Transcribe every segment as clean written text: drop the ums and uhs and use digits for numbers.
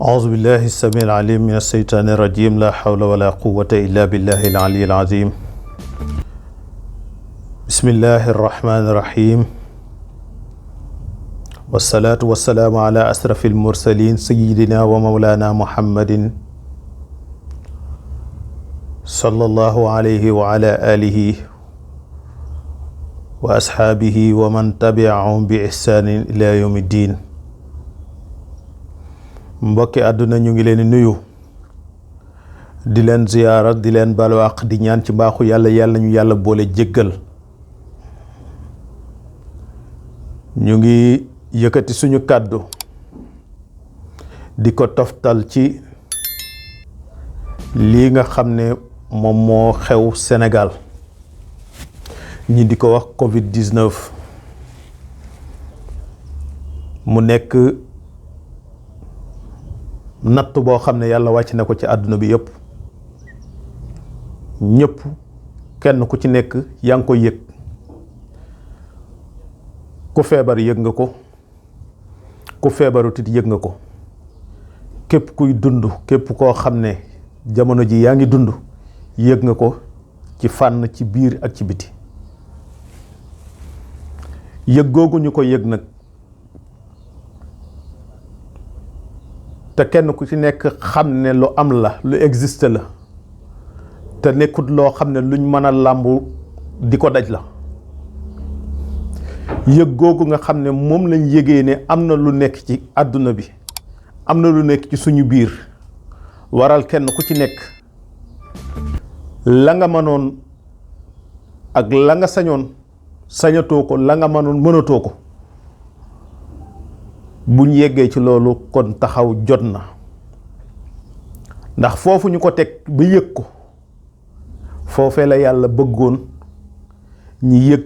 أعوذ بالله السميع العليم من الشيطان الرجيم لا حول ولا قوة إلا بالله العلي العظيم بسم الله الرحمن الرحيم والصلاة والسلام على أشرف المرسلين سيدنا ومولانا محمد صلى الله عليه وعلى آله وأصحابه ومن تبعهم بإحسان إلى يوم الدين. mbokki àdduna ñu ngi leen di nuyu di leen ziyaara di leen balu àq di ñaan ci mbaaxu yàlla ñu yàlla boole jéggal. ñu ngi yëkkati suñu kàddu di ko toftal ci lii nga xam ne moom moo xew Sénégal ñi di ko wax Covid-19 mu nekk natt boo xam ne yàlla wàcc na ko ci àdduna bi yëpp ñëpp kenn ku ci nekk yaa ngi koy yëg ku feebar yëg nga ko ku feebarut it yëg nga ko képp kuy dund képp koo xam ne jamono ji yaa ngi dund yëg nga ko ci fànn ci biir ak ci biti. yëg googu ñu ko yëg nag te kenn ku ci nekk xam ne lu am la lu existe la te nekkut loo xam ne luñ mën a làmbu di ko daj la. yëg googu nga xam ne moom lañ yëgee ne am na lu nekk ci àdduna bi am na lu nekk ci suñu biir waral kenn ku ci nekk la nga mënoon ak la nga sañoon sañatoo ko la nga mënoon mënatoo ko. buñ yeggee ci loolu kon taxaw jot na ndax foofu ñu ko teg ba yëg ko foofee la yàlla bëggoon ñi yëg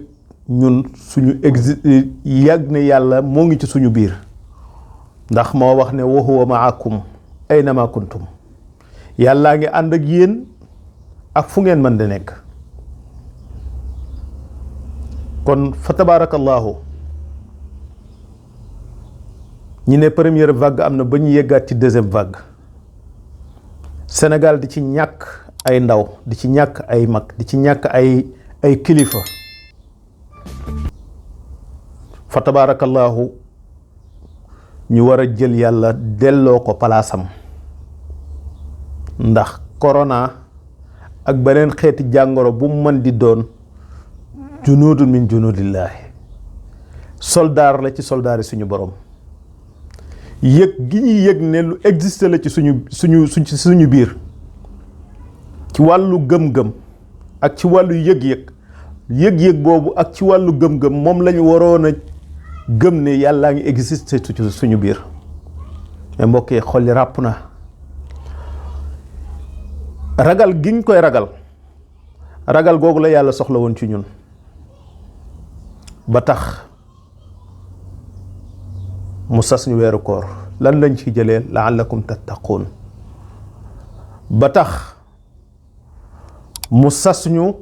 ñun suñu yàgg ne yàlla moo ngi ci suñu biir ndax moo wax ne wa huwa ma'akum aynama kuntum yàllaa ngi ànd ak yéen ak fu ngeen mën di nekk. kon fa tabarakallahu ñi ne première vague am na ba ñu yeggaat ci deuxième vague. Sénégal di ci ñàkk ay ndaw di ci ñàkk ay mag di ci ñàkk ay kilifa fa tabarakallahu ñu war a jël yàlla delloo ko palaasam ndax corona ak beneen xeeti jàngoro bu mu mën di doon junuudun min junuudillaahi soldaar la ci soldaari suñu borom. yëg gi ñuy yëg ne lu existe la ci suñu biir ci wàllu gëm-gëm ak ci wàllu yëg-yëg boobu ak ci wàllu gëm-gëm moom lañu waroon a gëm ne yàllaa ngi existe ci suñu biir. mais mbokk yi xol yi ràpp na ragal gi ñu koy ragal googu la yàlla soxla woon ci ñun ba tax mu sas ñu weeru koor lan lañ ci jëlee la'allakum tattaquun ba tax mu sas ñu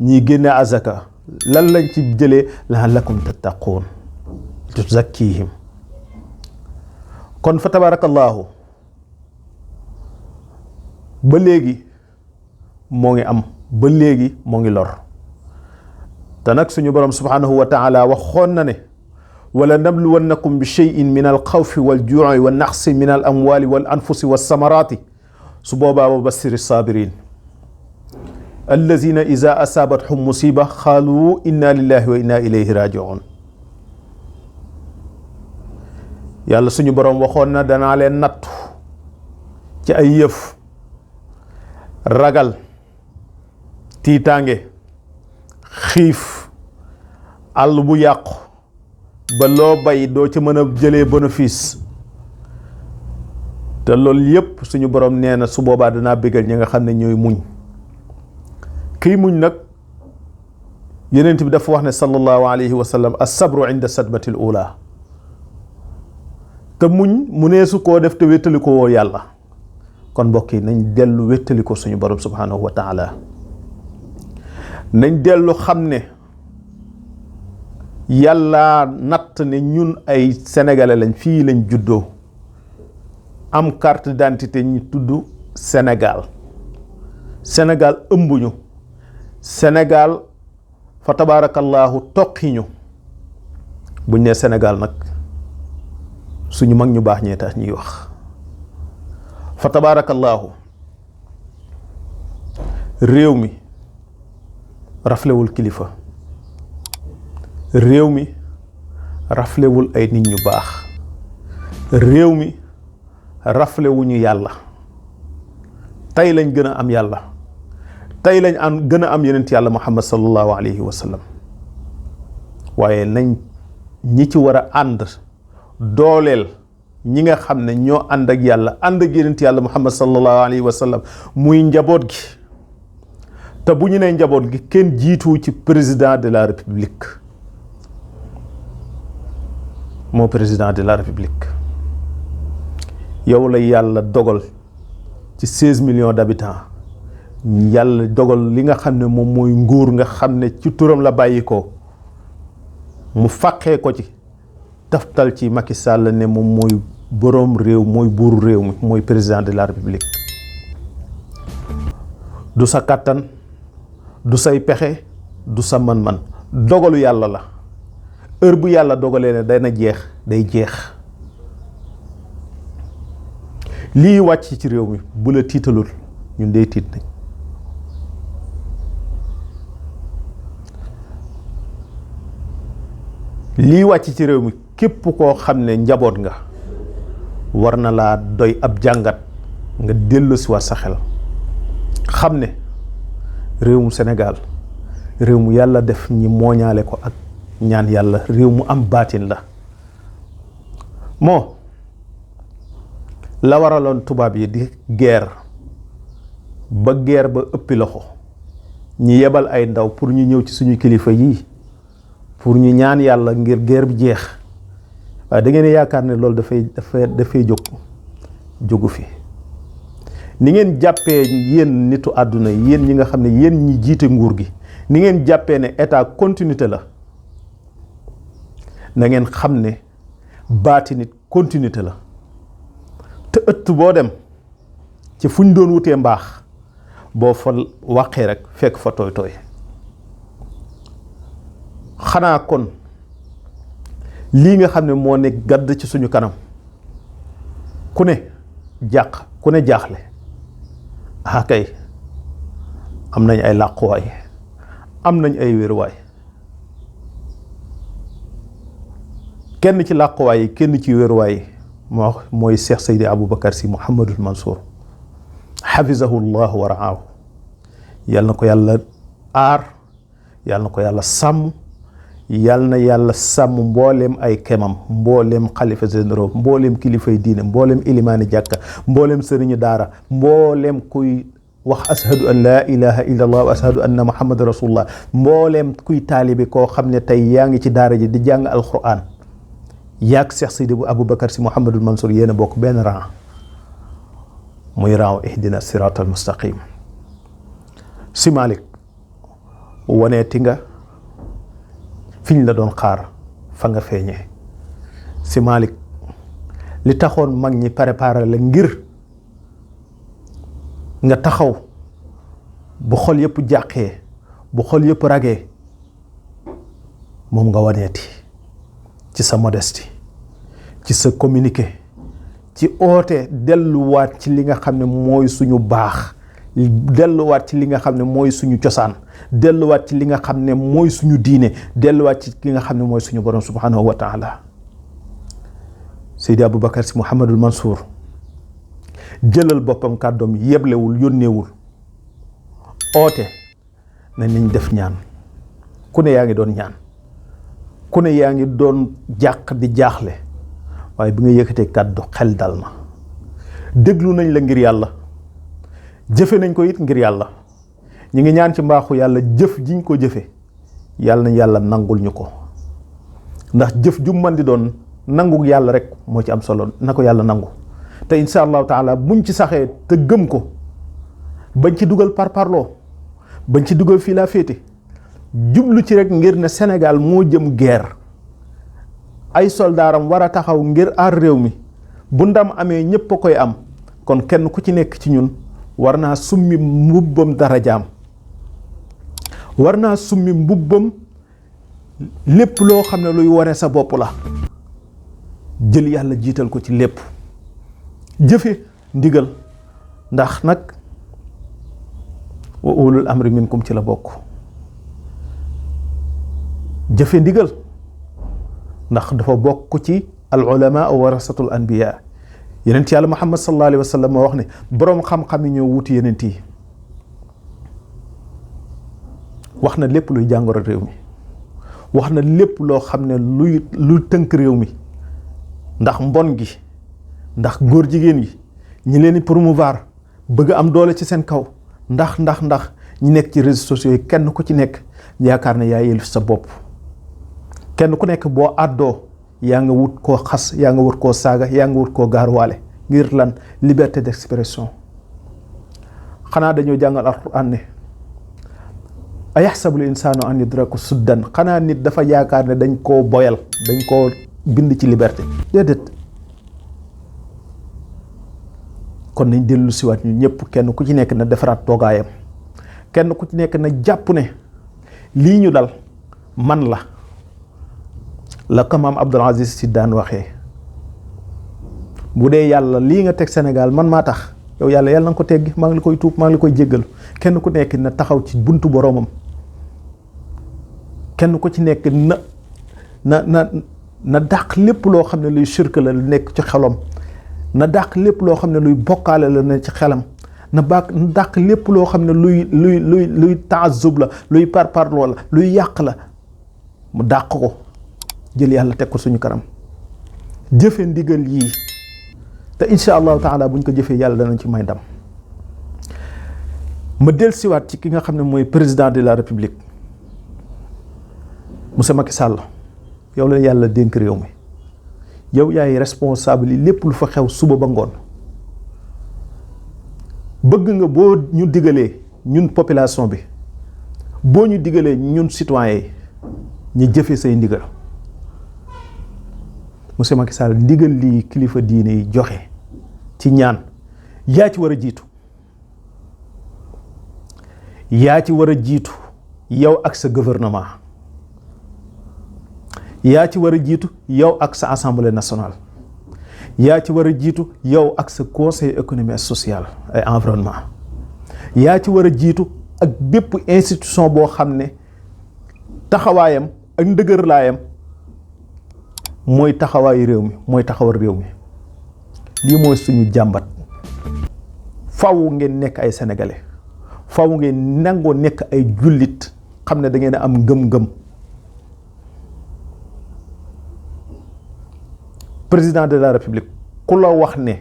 ñi génne azaka lan lañ ci jëlee la'allakum tattaquun tuzakkihim. kon fa tabarakallahu ba léegi moo ngi am ba léegi moo ngi lor te nag suñu borom subhanahu wa taala waxoon na ne wala nabluwannakum bi shay'in min al xawfi wal juu'i wa naqsi min al amwali wal anfusi wa samaraati su boobaa wa bassiri sabirin allazina iza asabathum musiba xaalu inna lillahi wa inna ilayhi raji'un. yàlla suñu boroom waxoon na danaa leen nattu ci ay yëf ragal tiitaange xiif àll bu yàqu ba loo bay doo ci mën a jëlee bénéfice te loolu yépp suñu borom nee na su boobaa danaa bégal ñi nga xam ne ñooy muñ. kii muñ nag yenent bi dafa wax ne sallallahu alayhi wa sallam as-sabru inda sadmatil ula te muñ mu nee su koo def te wéttali ko woo yàlla. kon mbokk yi nañ dellu wéttali ko suñu borom subhanahu wa taala nañ dellu xam ne yàlla natt ne ñun ay sénégalais lañ fii lañ juddoo am carte d'identité ñu tudd Sénégal. Sénégal ëmbuñu. Sénégal fa tabaarakallaahu toqiñu. buñ nee Sénégal nag suñu mag ñu baax ñee tax ñuy wax. fa tabaarakallaahu réew mi raflewul kilifa. réew mi raflewul ay nit ñu baax. réew mi raflewuñu yàlla. tey lañ gën a am yàlla. tey lañ gën a am yonent yàlla Muhammad sallallahu alayhi wa sallam. waaye nañ ñi ci war a ànd dooleel ñi nga xam ne ñoo ànd ak yàlla ànd ak yonent yàlla Muhammad sallallahu alayhi wa sallam muy njaboot gi. te bu ñu nee njaboot gi kenn jiitu ci président de la république. moo président de la république. yow la yàlla dogal ci 16 millions d'habitants yàlla dogal li nga xam ne moom mooy nguur nga xam ne ci turam la bàyyi ko mu fàqee ko ci taftal ci Macky Sall ne moom mooy boroom réew mooy buuru réew mi mooy président de la république. du sa kàttan du say pexe du sa man-man dogalu yàlla la. heure bu yàlla dogalee ne dana jeex day jeex. lii wàcc ci réew mi bu la tiitalul ñun day tiit nañ. lii wàcc ci réew mi képp koo xam ne njaboot nga war na laa doy ab jàngat nga dellu si waat sa xel xam ne réewum Sénégal réew mu yàlla def ñi mooñaale ko ak ñaan yàlla réew mu am baatin la. moo la waraloon tubaab yi di guerre ba ëppi loxo ñi yebal ay ndaw pour ñu ñëw ci suñu kilifa yii pour ñu ñaan yàlla ngir guerre bi jeex waaye da ngeen yaakaar ne loolu dafay jógu fi. ni ngeen jàppee yéen nitu àdduna yéen ñi nga xam ne yéen ñi jiite nguur gi ni ngeen jàppee ne état continuité la na ngeen xam ne baati nit continuité la. te ëtt boo dem ci fu ñu doon wutee mbaax boo fa wàqee rek fekk fa tooy tooy. xanaa kon lii nga xam ne moo ne gàdd ci suñu kanam ku ne jaaxle kay am nañ ay làquwaay am nañ ay wéruwaay. kenn ci làquwaay yi kenn ci wéruwaay yi mooy Cheikh Seydi Aboubacar Sy Mouhamadul Mansour xafizahu llahu wa raahu. yal na ko yàlla aar yal na ko yàlla sàmm yal na yàlla sàmm mbooleem ay kemam mbooleem xalifa généraux mbooleem kilifay diine mbooleem ilimaani jàkka mbooleem sëriñu daara mbooleem kuy wax ashadu an laa ilaha illa allah wa ashadu anna muhammad rasulullah mbooleem kuy taalibi koo xam ne tey yaa ngi ci daara ji di jàng alquran yaag Cheikh Seydi Aboubacar Sy Mouhamadul Mansour yéen a bokk benn rang muy rang ihdina sirat al mustaqim. Si Malick waneeti nga fiñ la doon xaar fa nga feeñee. Si Malick li taxoon mag ñi préparé la ngir nga taxaw bu xol yëpp jàqee bu xol yëpp ragee moom nga waneeti ci sa modestie ci sa communiqué ci oote delluwaat ci li nga xam ne mooy suñu baax delluwaat ci li nga xam ne mooy suñu cosaan delluwaat ci li nga xam ne mooy suñu diine delluwaat ci li nga xam ne mooy suñu borom subhanahu wa taala. Seydi Aboubacar Sy Mouhamadul Mansour jëlal boppam kàddoom yeblewul yónneewul oote na niñ def ñaan ku ne yaa ngi doon ñaan ku ne yaa ngi doon jàq di jaaxle waaye bi nga yëkkatee kàddu xel dal na déglu nañ la ngir yàlla jëfe nañ ko it ngir yàlla ñu ngi ñaan ci mbaaxu yàlla jëf jiñ ko jëfe yàlla nañ yàlla nangul ñu ko ndax jëf ju man di doon nangu yàlla rek moo ci am solo na ko yàlla nangu te insha allahu taala buñ ci saxee te gëm ko bañ ci dugal parparloo bañ ci dugal fii laa féete jublu ci rek ngir ne Sénégal moo jëm guerre ay soldaaram war a taxaw ngir aar réew mi bu ndam amee ñépp a koy am kon kenn ku ci nekk ci ñun war naa summi mbubbam darajaam, war naa summi mbubbam lépp loo xam ne luy wane sa bopp la, jël yàlla jiital ko ci lépp, jëfe ndigal, ndax nag wa ulul amri minkum ci la bokk. jëfe ndigal ndax dafa bokk ci al ulama warasatul anbiya. yenent yàlla Muhammad sallallahu alayhi wa sallam moo wax ne boroom xam-xam yi ñoo wuti yenent yi. wax na lépp luy jàngoro réew mi, wax na lépp loo xam ne luy tënk réew mi, ndax mbon gi, ndax góor jigéen yi ñi leen di promouvoir bëgg am doole ci seen kaw, ndax ñi nekk ci réseaux sociaux yi kenn ku ci nekk yaakaar ne yaa yëlif sa bopp. kenn ku nekk boo àddoo yaa nga wut koo xas, yaa nga wut koo saaga, yaa nga wut koo gaaruwaale. ngir lan? liberté d'expression. xanaa dañoo jàngal alquran ne ayaxsabul insaanu an yudraku suddan. xanaa nit dafa yaakaar ne dañ koo boyal, dañ koo bind ci liberté? déedéet. kon nañ dellu siwaat ñu ñëpp, kenn ku ci nekk na defaraat toogaayam, kenn ku ci nekk na jàpp ne lii ñu dal man la ko maam Abdul Aziz Sy daan waxee, bu dee yàlla lii nga teg Sénégal man maa tax, yow yàlla na nga ko teggi, maa ngi la koy tuub, maa ngi la koy jéggal. kenn ku nekk na taxaw ci buntu boroomam, kenn ku ci nekk na dàq lépp loo xam ne luy shirk la nekk ci xelam, na dàq lépp loo xam ne luy bokkaale la ne ci xelam, na dàq lépp loo xam ne luy taazub la, luy parparloo la, luy yàq la, mu dàq ko, jël yàlla teg ko suñu kanam, jëfe ndigal yii, te insha allahu taala buñ ko jëfee yàlla danañ ci may ndam. ma dellusiwaat ci ki nga xam ne mooy président de la république monsieur Macky Sall. yow la yàlla dénk réew mi, yow yaay responsable yi lépp lu fa xew suba ba ngoon. bëgg nga boo ñu digalee ñun population bi, boo ñu digalee ñun citoyens yi ñu jëfe say ndigal. monsieur Macky Sall, ndigal lii kilifa diine yi joxe ci ñaan yaa ci war a jiitu, yaa ci war a jiitu yow ak sa gouvernement, yaa ci war a jiitu yow ak sa assemblée nationale, yaa ci war a jiitu yow ak sa conseil économique et social et environnement, yaa ci war a jiitu ak bépp institution boo xam ne taxawaayam ak ndëgërlaayam mooy taxawaayu réew mi, mooy taxawal réew mi. lii mooy suñu jàmbat. faw ngeen nekk ay sénégalais, faw ngeen nangoo nekk ay jullit, xam ne da ngeen a am ngëm-ngëm. président de la république ku la wax ne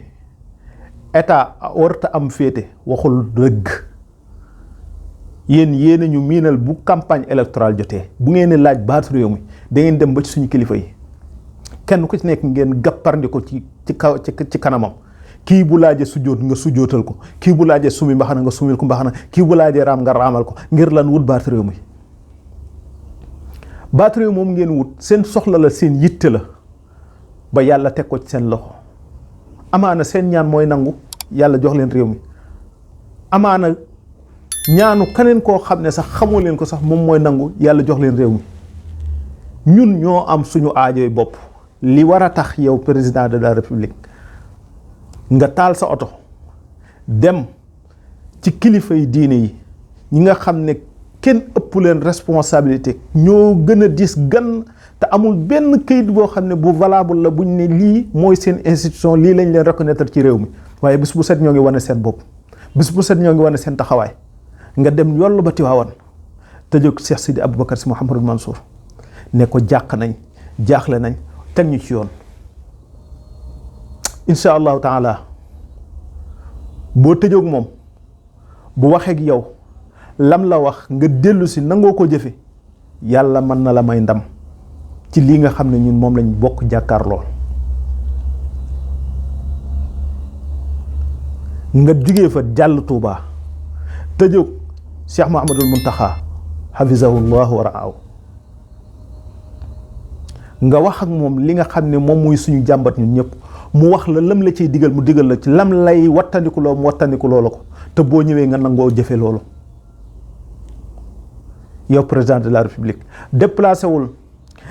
état warta am féete waxul dëgg. yéen ñu miinal bu campagne électorale jotee, bu ngeen di laaj baatu réew mi da ngeen dem ba ci suñu kilifa yi, kenn ku ci nekk ngeen gàpparndi ko ci kanamam. kii bu laajee sujjóot nga sujjóotal ko, kii bu laajee sumi mbaxana nga sumil ko mbaxana, kii bu laajee raam nga raamal ko, ngir lan wut baatu réew mi. baatu réew moom ngeen wut seen soxla la, seen yitte la, ba yàlla teg ko ci seen loxo. amaana seen ñaan mooy nangu, yàlla jox leen réew mi. amaana ñaanu keneen koo xam ne sax xamoo leen ko sax moom mooy nangu, yàlla jox leen réew mi. ñun ñoo am suñu aajoy bopp. li war a tax yow président de la république nga taal sa oto dem ci kilifa yi diine yi, ñi nga xam ne kenn ëpp leen responsabilité, ñoo gën a dis gan, te amul benn kayit boo xam ne bu valable la buñ ne lii mooy seen institution, lii lañ leen reconnaître ci réew mi. waaye bis bu set ñoo ngi wane seen bopp, bis bu set ñoo ngi wane seen taxawaay. nga dem yollu ba Tiwaawan tëjoo Cheikh Sidi Aboubacar Sy Mouhamadul Mansour ne ko jàq nañ, jaaxle nañ, teg ñu ci yoon. insha allahu taala boo tëjoog moom bu waxeeg yow lam la wax nga dellu si nangoo ko jëfe, yàlla mën na la may ndam ci lii nga xam ne ñun moom lañ bokk jàkkaar lool. nga jugee fa jàll Tuuba tëjoog Cheikh Mouhamadul Muntaxa hafizahullah wa raaw, nga wax ak moom li nga xam ne moom mooy suñu jàmbat ñun ñëpp, mu wax la lam la ciy digal mu digal la ci lam lay wattandikuloo mu wattandikuloo la ko te boo ñëwee nga nangoo jëfe loolu. yow président de la république déplacé wul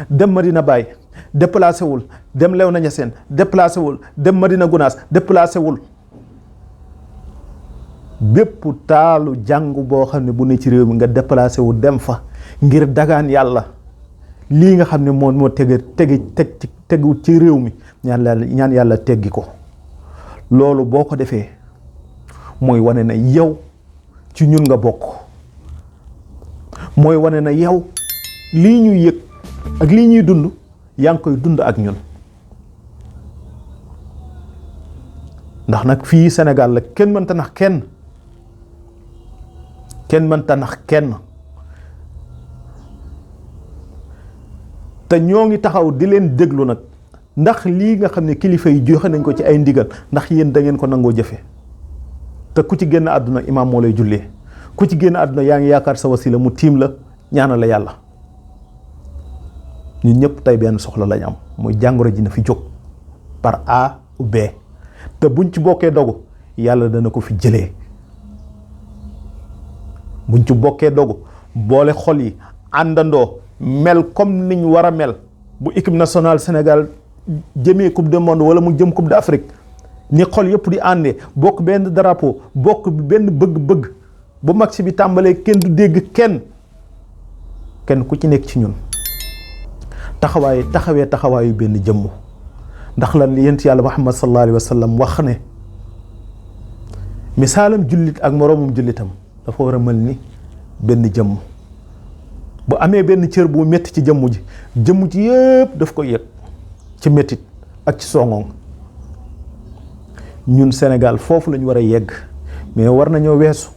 dem Medina Baye, déplacé wul dem Léona Niassène, déplacé wul dem Medina Gounass, déplacé wul bépp taalu jàngu boo xam ne bu ne ci réew mi nga déplacé wu dem fa ngir dagaan yàlla lii nga xam ne moo tegu ci réew mi ñaan yàlla teggi ko. loolu boo ko defee mooy wane na yow ci ñun nga bokk, mooy wane na yow lii ñuy yëg ak lii ñuy dund yaa ngi koy dund ak ñun. ndax nag fii Sénégal la kenn mënta nax kenn mënta nax kenn te ñoo ngi taxaw di leen déglu nag ndax lii nga xam ne kilifa yi joxe nañ ko ci ay ndigal ndax yéen da ngeen ko nangoo jëfe. te ku ci génn àdduna imaam moo lay jullee, ku ci génn àdduna yaa ngi yaakaar sa wasila mu tiim la ñaanal la yàlla. ñun ñëpp tey benn soxla lañ am muy jàngoro ji na fi jóg par A ou B te buñ ci bokkee dogu yàlla dana ko fi jëlee. buñ ci bokkee dogu boole xol yi àndandoo mel comme niñ war a mel bu équipe nationale Sénégal jëmee coupe du monde wala mu jëm coupe d'Afrique ni xol yëpp di àndee bokk benn drapeau bokk benn bëgg-bëgg bu match bi tàmbalee kenn du dégg kenn ku ci nekk ci ñun taxawaayu benn jëmm. ndax lan li yent yàlla Muhammad sallallahu alayhi wa sallam wax ne misaalam jullit ak moroomum jullitam dafa war a mel ni benn jëmm. bu amee benn cër bu metti ci jëmm ji yëpp daf ko yëg ci mettit ak ci songoŋ. ñun Sénégal foofu lañu war a yegg mais war nañoo weesu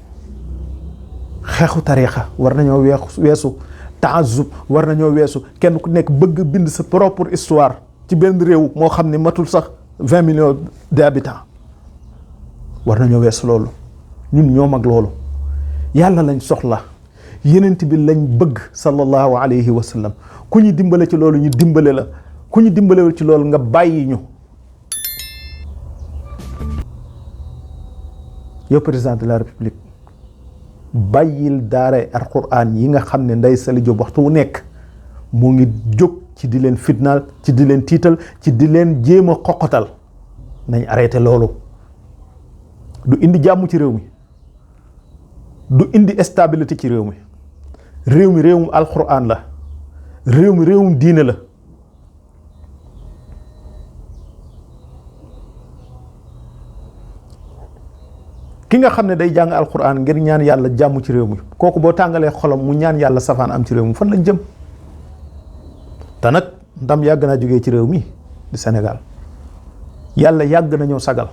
xeexu tariixa, war nañoo weesu taazub, war nañoo weesu kenn ku nekk bëgg bind sa propre histoire ci benn réew moo xam ne matul sax 20 millions d'habitants. war nañoo weesu loolu. ñun ñoo mag loolu. yàlla lañ soxla, yenent bi lañ bëgg sallallahu alayhi wa sallam. ku ñu dimbale ci loolu ñu dimbale la, ku ñu dimbalewul ci loolu nga bàyyi ñu. yow président de la république bàyyil daaray alquran yi nga xam ne Ndeye Saly Diop waxtu wu nekk mu ngi jóg ci di leen fitnaal, ci di leen tiital, ci di leen jéem a xoqatal. nañ arrêté loolu. du indi jàmm ci réew mi, du indi stabilité ci réew mi. réewum alquran la, réewum diine la. ki nga xam ne day jàng alquran ngir ñaan yàlla jàmm ci réew mi kooku boo tàngalee xolam mu ñaan yàlla safaan am ci réew mi fan lañ jëm. te nag ndam yàgg naa jógee ci réew mi di Sénégal. yàlla yàgg nañoo sagal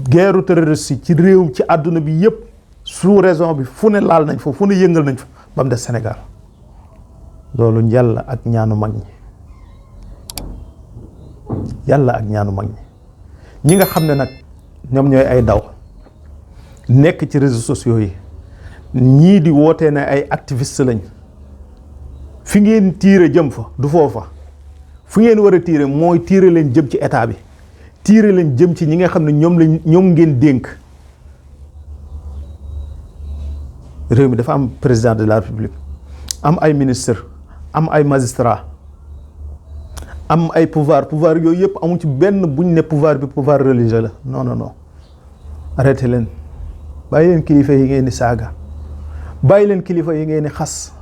guerre terroriste ci réew ci àdduna bi yépp sous raison bi fu ne laal nañ fa, fu ne yëngal nañ fa ba mu des Sénégal. loolu yàlla ak ñaanu mag ñi, yàlla ak ñaanu mag ñi nga xam ne nag ñoom ñooy ay daw nekk ci réseaux sociaux yi, ñii di wootee ne ay activiste lañ. fi ngeen tiire jëm fa du foofa. fu ngeen war a tiire mooy tiire leen jëm ci état bi, tiire leen jëm ci ñi nga xam ne ñoom ngeen dénk. réew mi dafa am président de la république, am ay ministre, am ay magistrat, am ay pouvoir yooyu yëpp amu ci benn buñ ne pouvoir bi pouvoir religieux la. non arrêté leen. bàyyi leen kilifa yi ngeen di saaga, bàyyi leen kilifa yi ngeen di xas,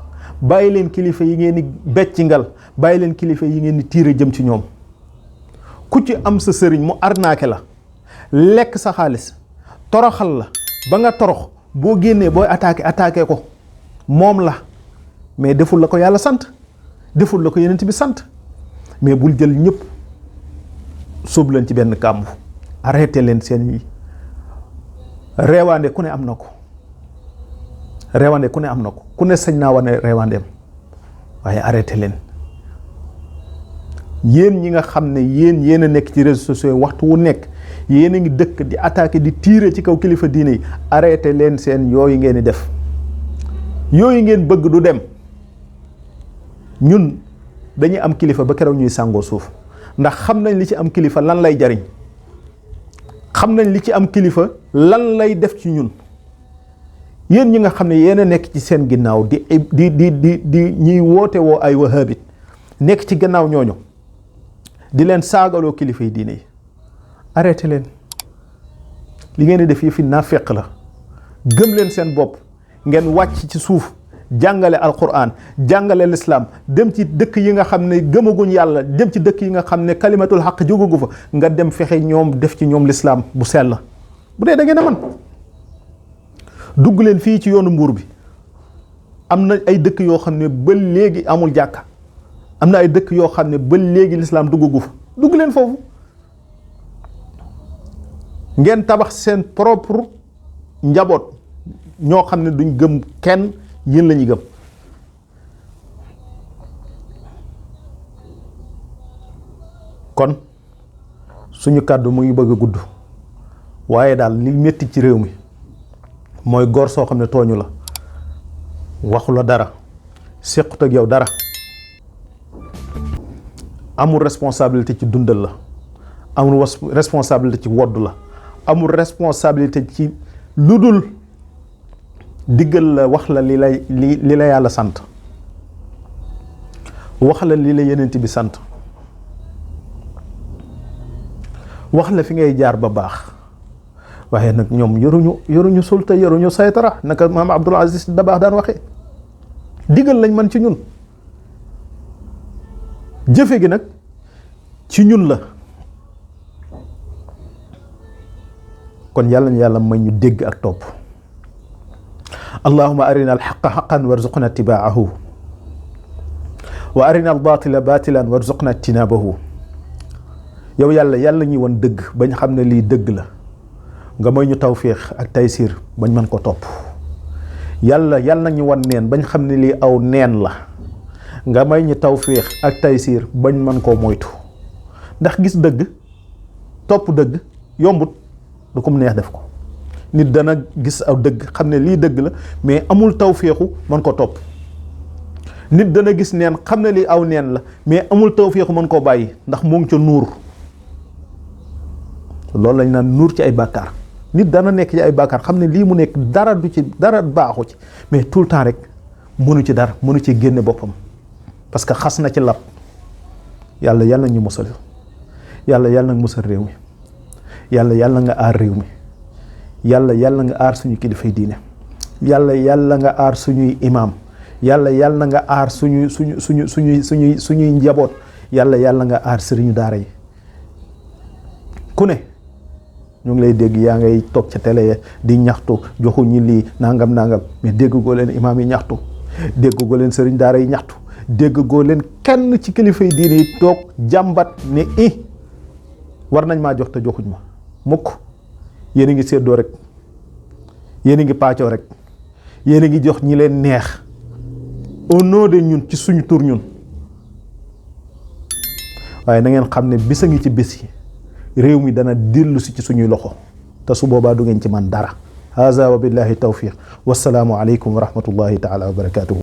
bàyyi leen kilifa yi ngeen di beccingal, bàyyi leen kilifa yi ngeen di tiire jëm ci ñoom. ku ci am sa sëriñ mu arnaqué la, lekk sa xaalis, toroxal la ba nga torox, boo génnee booy attaqué ko moom la. mais deful la ko yàlla sant, deful la ko yenent bi sant. mais bul jël ñëpp sóob leen ci benn kàmbu. arrêté leen seen yi. reewaande ku ne am na ko, reewaande ku ne am na ko, ku ne sañ naa wane reewaandeem, waaye arrêté leen. yéen ñi nga xam ne yéen a nekk ci réseaux sociaux waxtu wu nekk yéen a ngi dëkk di attaquer di tirer ci kaw kilifa diine yi, arrêté leen seen yooyu ngeen di def. yooyu ngeen bëgg du dem. ñun dañuy am kilifa ba keroog ñuy sàngoo suuf. ndax xam nañ li ci am kilifa lan lay jariñ, xam nañ li ci am kilifa lan lay def ci ñun. yéen ñi nga xam ne yéen a nekk ci seen ginnaaw di ñuy woote woo ay wahabit nekk ci gannaaw ñooñu di leen saagaloo kilifa yi diine yi, arrêté leen li ngeen di def yëfi naafeq la. gëm leen seen bopp, ngeen wàcc ci suuf jàngale alquran, jàngale lislaam, dem ci dëkk yi nga xam ne gëmaguñ yàlla, dem ci dëkk yi nga xam ne kalimatul xaq jógagu fa, nga dem fexe ñoom def ci ñoom lislaam bu sell. bu dee da ngeen a man dugg leen fii ci yoonu Mbuur bi, am na ay dëkk yoo xam ne ba léegi amul jàkka, am na ay dëkk yoo xam ne ba léegi lislaam duggagu fa. dugg leen foofu ngeen tabax seen propre njaboot ñoo xam ne duñ gëm kenn, yéen la ñuy gëm. kon suñu kàddu mu ngi bëgg a gudd, waaye daal li metti ci réew mi mooy góor soo xam ne tooñu la, waxu la dara, séqut ak yow dara, amul responsabilité ci dundal la, amul responsabilité ci wodd la, amul responsabilité ci lu dul diggal la, wax la li la yàlla sant, wax la li la yenent bi sant, wax la fi ngay jaar ba baax. waaye nag ñoom yoruñu sulta, yoruñu saytara, naka maam Abdul Aziz Dabaax daan waxee. diggal lañ man ci ñun, jëfe gi nag ci ñun la. kon yàlla ñu yàlla may ñu dégg ak topp. allahumma arina alxaqa xaqan warzuqna ittibaahu wa arina albatila batilan warzuqna ijtinabahu. yow yàlla ñuy won dëgg bañ xam ne lii dëgg la, nga may ñu tawfiix ak taysir bañ mën ko topp. yàlla ñu won neen bañ xam ne lii aw neen la, nga may ñu tawfiix ak taysir bañ mën koo moytu. ndax gis dëgg, topp dëgg yombut, du ko mu neex def ko. nit dana gis aw dëgg xam ne lii dëgg la, mais amul tawfiixu mën ko topp. nit dana gis neen xam ne lii aw neen la, mais amul tawfiixu mën koo bàyyi ndax moo ngi ca nuur. loolu lañ naan nuur ci ay bàkkaar. nit dana nekk ci ay bàkkaar xam ne lii mu nekk dara du ci dara baaxu ci, mais tout le temps rek mënu ci dara, mënu ci génne boppam parce que xas na ci lab. yàlla ñu musal, yàlla nga musal réew mi, yàlla nga aar réew mi, yàlla nga aar suñu kilifay diine, yàlla nga aar suñuy imaam, yàlla nga aar suñuy njaboot, yàlla nga aar sëriñu daara yi. ku ne ñu ngi lay dégg yaa ngay toog ca télé di ñaxtu, joxu ñi lii nangam mais dégg goo leen imaam yi ñaxtu, dégg goo leen sëriñ daara yi ñaxtu, dégg goo leen kenn ci kilifay diine yi toog jàmbat ne war nañ maa jox te joxuñ ma mukk. yéen a ngi séddoo rek, yéen a ngi paccoo rek, yéen a ngi jox ñi leen neex au nom de ñun, ci suñu tur ñun. waaye na ngeen xam ne bis a ngi ci bés yi, réew mi dana dellu si ci suñuy loxo, te su boobaa du ngeen ci man dara. haza wa billahi tawfiq, wassalaamu aleykum wa rahmatullahi taala wa barakatuhu.